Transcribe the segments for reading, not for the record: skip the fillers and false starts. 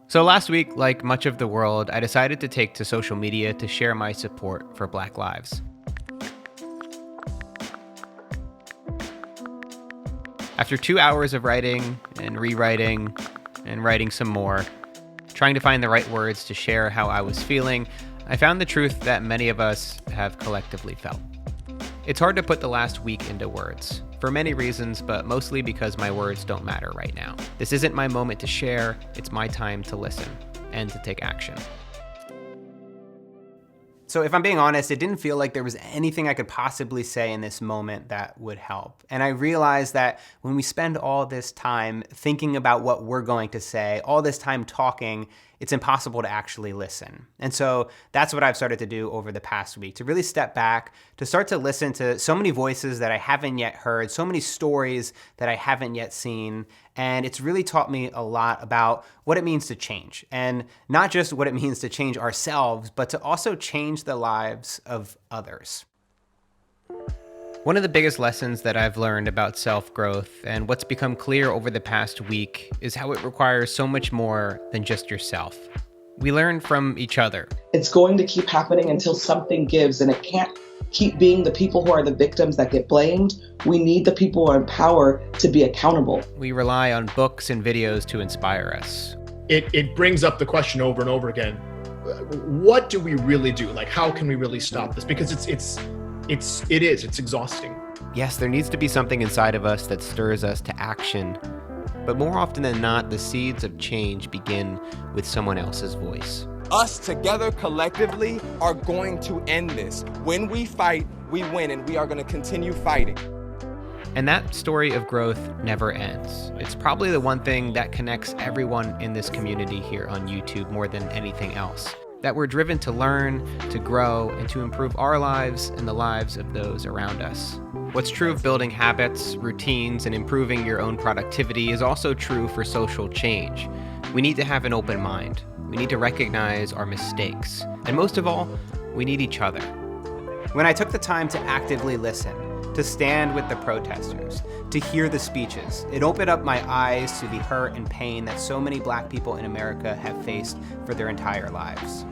So last week, like much of the world, I decided to take to social media to share my support for Black lives. After 2 hours of writing and rewriting and writing some more, trying to find the right words to share how I was feeling, I found the truth that many of us have collectively felt. It's hard to put the last week into words, for many reasons, but mostly because my words don't matter right now. This isn't my moment to share, it's my time to listen and to take action. So if I'm being honest, it didn't feel like there was anything I could possibly say in this moment that would help. And I realized that when we spend all this time thinking about what we're going to say, all this time talking, it's impossible to actually listen. And so that's what I've started to do over the past week, to really step back, to start to listen to so many voices that I haven't yet heard, so many stories that I haven't yet seen. And it's really taught me a lot about what it means to change. And not just what it means to change ourselves, but to also change the lives of others. One of the biggest lessons that I've learned about self-growth and what's become clear over the past week is how it requires so much more than just yourself. We learn from each other. It's going to keep happening until something gives, and it can't keep being the people who are the victims that get blamed. We need the people who are in power to be accountable. We rely on books and videos to inspire us. It brings up the question over and over again. What do we really do? Like, how can we really stop this? Because it's exhausting. Yes, there needs to be something inside of us that stirs us to action. But more often than not, the seeds of change begin with someone else's voice. Us together collectively are going to end this. When we fight, we win, and we are going to continue fighting. And that story of growth never ends. It's probably the one thing that connects everyone in this community here on YouTube more than anything else. That we're driven to learn, to grow, and to improve our lives and the lives of those around us. What's true of building habits, routines, and improving your own productivity is also true for social change. We need to have an open mind. We need to recognize our mistakes. And most of all, we need each other. When I took the time to actively listen, to stand with the protesters, to hear the speeches, it opened up my eyes to the hurt and pain that so many Black people in America have faced for their entire lives.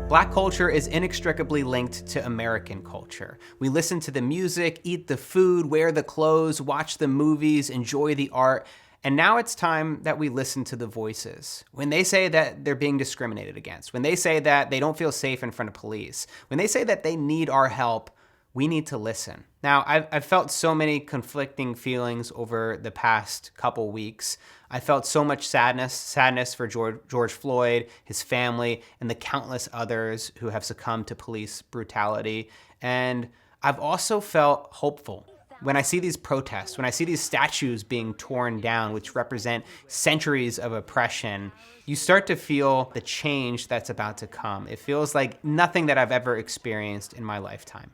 Black culture is inextricably linked to American culture. We listen to the music, eat the food, wear the clothes, watch the movies, enjoy the art, and now it's time that we listen to the voices. When they say that they're being discriminated against, when they say that they don't feel safe in front of police, when they say that they need our help, we need to listen. Now, I've felt so many conflicting feelings over the past couple weeks. I felt so much sadness for George Floyd, his family, and the countless others who have succumbed to police brutality. And I've also felt hopeful. When I see these protests, when I see these statues being torn down, which represent centuries of oppression, you start to feel the change that's about to come. It feels like nothing that I've ever experienced in my lifetime.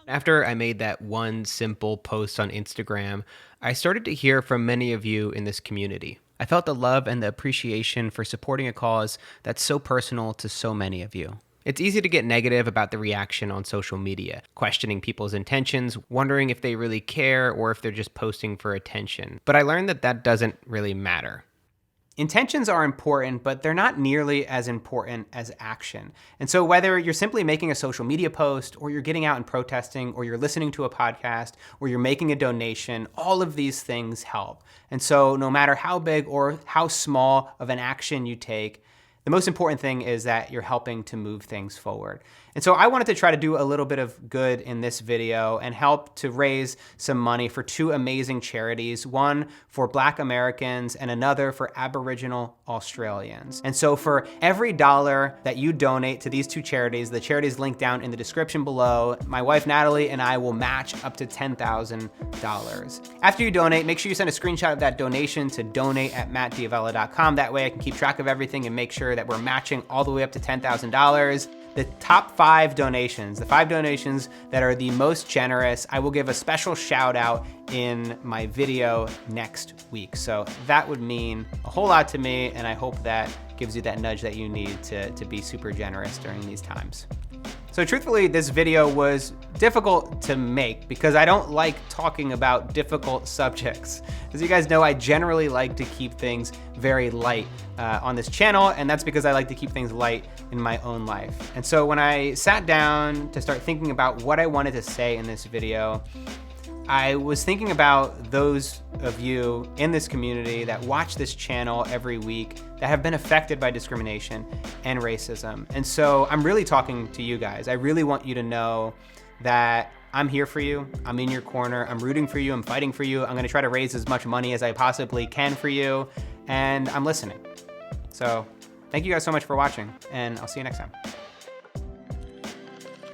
After I made that one simple post on Instagram, I started to hear from many of you in this community. I felt the love and the appreciation for supporting a cause that's so personal to so many of you. It's easy to get negative about the reaction on social media, questioning people's intentions, wondering if they really care or if they're just posting for attention. But I learned that that doesn't really matter. Intentions are important, but they're not nearly as important as action. And so whether you're simply making a social media post, or you're getting out and protesting, or you're listening to a podcast, or you're making a donation, all of these things help. And so no matter how big or how small of an action you take, the most important thing is that you're helping to move things forward. And so I wanted to try to do a little bit of good in this video and help to raise some money for two amazing charities, one for Black Americans and another for Aboriginal Australians. And so for every dollar that you donate to these two charities, the charities linked down in the description below, my wife Natalie and I will match up to $10,000. After you donate, make sure you send a screenshot of that donation to donate@mattdiavella.com. That way I can keep track of everything and make sure that we're matching all the way up to $10,000. The top 5 donations, the 5 donations that are the most generous, I will give a special shout out in my video next week. So that would mean a whole lot to me, and I hope that gives you that nudge that you need to be super generous during these times. So truthfully, this video was difficult to make because I don't like talking about difficult subjects. As you guys know, I generally like to keep things very light on this channel, and that's because I like to keep things light in my own life. And so when I sat down to start thinking about what I wanted to say in this video, I was thinking about those of you in this community that watch this channel every week that have been affected by discrimination and racism. And so I'm really talking to you guys. I really want you to know that I'm here for you. I'm in your corner. I'm rooting for you. I'm fighting for you. I'm gonna try to raise as much money as I possibly can for you. And I'm listening. So thank you guys so much for watching, and I'll see you next time.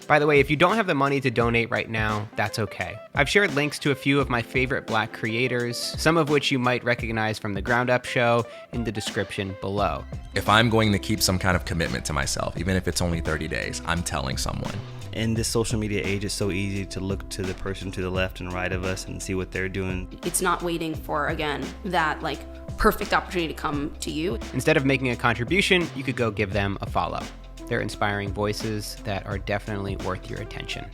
By the way, if you don't have the money to donate right now, that's okay. I've shared links to a few of my favorite Black creators, some of which you might recognize from the Ground Up Show, in the description below. If I'm going to keep some kind of commitment to myself, even if it's only 30 days, I'm telling someone. In this social media age, it's so easy to look to the person to the left and right of us and see what they're doing. It's not waiting for, again, that perfect opportunity to come to you. Instead of making a contribution, you could go give them a follow. They're inspiring voices that are definitely worth your attention.